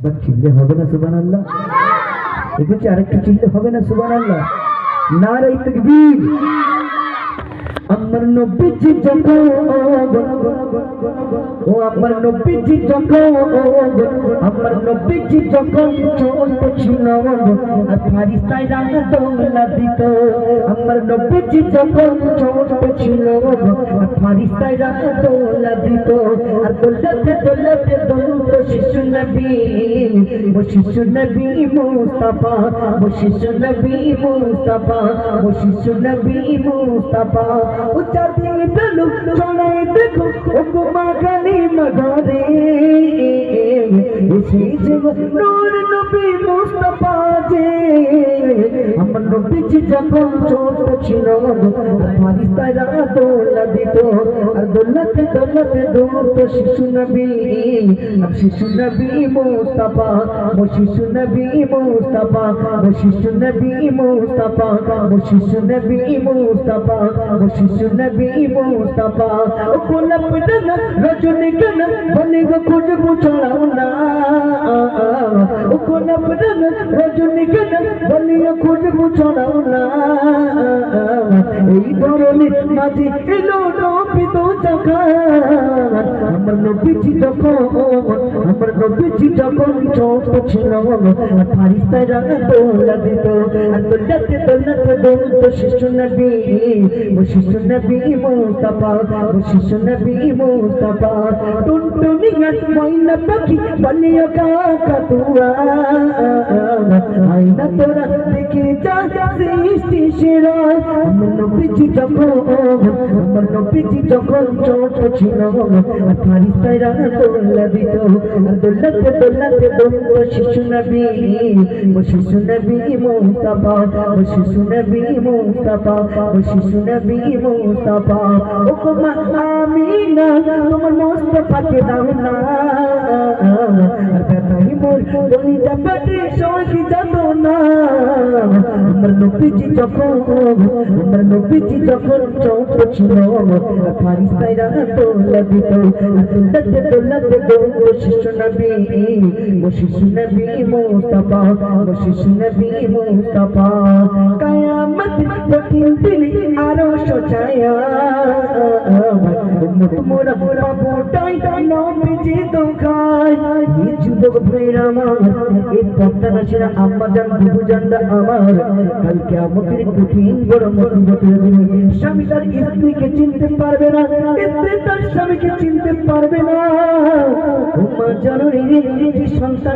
But চিল্লে হবে না সুবহানাল্লাহ? বলছি আরেকটু চিল্লে হবে না সুবহানাল্লাহ? নারে তাকবীর। আমার নবীজি যখন ও আমার নবীজি যখন আমার নবীজি যখন চলতেছিল আর ফারিস্তারা দোলা দিত। আমার নবীজি যখন চলতেছিল আর ফারিস্তারা দোলা দিত। আর দোলাতে দোলাতে দৌড় শিশু নবী, ও শিশু নবী মুস্তাফা, ও শিশু নবী মুস্তাফা, ও শিশু নবী মুস্তাফা। ও চাঁদিয়ে গেল চলে দেখো ও গোমা গালি মগরে এসেছে নূর নবী মুস্তাফা যে। আমার নবীজি যখন ছোট ছিল ফারিস্তারা দোলা দিত। আর দোলাতে দোলাতে দৌড়তো শিশু নবী, আর শিশু নবী মুস্তাফা, ও শিশু নবী মুস্তাফা, ও শিশু নবী মুস্তাফা, ও শিশু নবী মুস্তাফা, ও শিশু নবী মুস্তাফা। ও গোলাপ ডানা রজনীগন্ধা বলে গো খুশবু ছড়াও না। ও গোলাপ ডানা রজনীগন্ধা বলে গো খুশবু ছড়াও না। এই ধরনের মাঝে এলো নবী তো জাগান। আমার নবীজি যখন আমার নবীজি যখন ছোট ছিল আর ফারিস্তারা দোলা দিত। আর দোলাতে দোলাতে দৌড়তো শিশু নবী, ও শিশু নবী মুস্তাফা, ও শিশু নবী মুস্তাফা। টুনটুনিয়া ময়না পাখি বলে ও কাকাতুয়া আয়না তোরা দেখে যা সৃষ্টি সেরা। আমার নবীজি যখন আমার নবীজি যখন ছোট ছিল আর ফারিস্তারা দোলা দিত। আর দোলাতে দোলাতে দৌড়তো শিশু নবী, ও শিশু নবী মুস্তাফা, ও শিশু নবী মুস্তাফা, ও শিশু নবী মুস্তাফা। ও গোমা আমিনা তোমার মুস্তাফাকে দাও না। আর ব্যথাই মোর গলিটা পেটে সহি যেত না। আমার নবীজি যখন আমার নবীজি যখন ছোট ছিল আর ফারিস্তারা দোলা দিত। আর দোলাতে দোলাতে দৌড়তো শিশু নবী, ও শিশু নবী মুস্তাফা, ও শিশু নবী মুস্তাফা। কিয়ামত কঠিন দিনে আরো সজায়া উম্মত মোরা পাবোটাই নবীজি দোকায়। এই যুবক ভাইরা আমার, এই পর্দা নাশিরা আম্মা জান বুবু জানরা আমার, কাল কিয়ামতের কঠিন বড় মুসিবতের দিনে স্বামী তার স্ত্রীকে চিনতে পারবে না, স্ত্রী তার স্বামীকে চিনতে পারবে না। উম্মা জানরে যে সংসার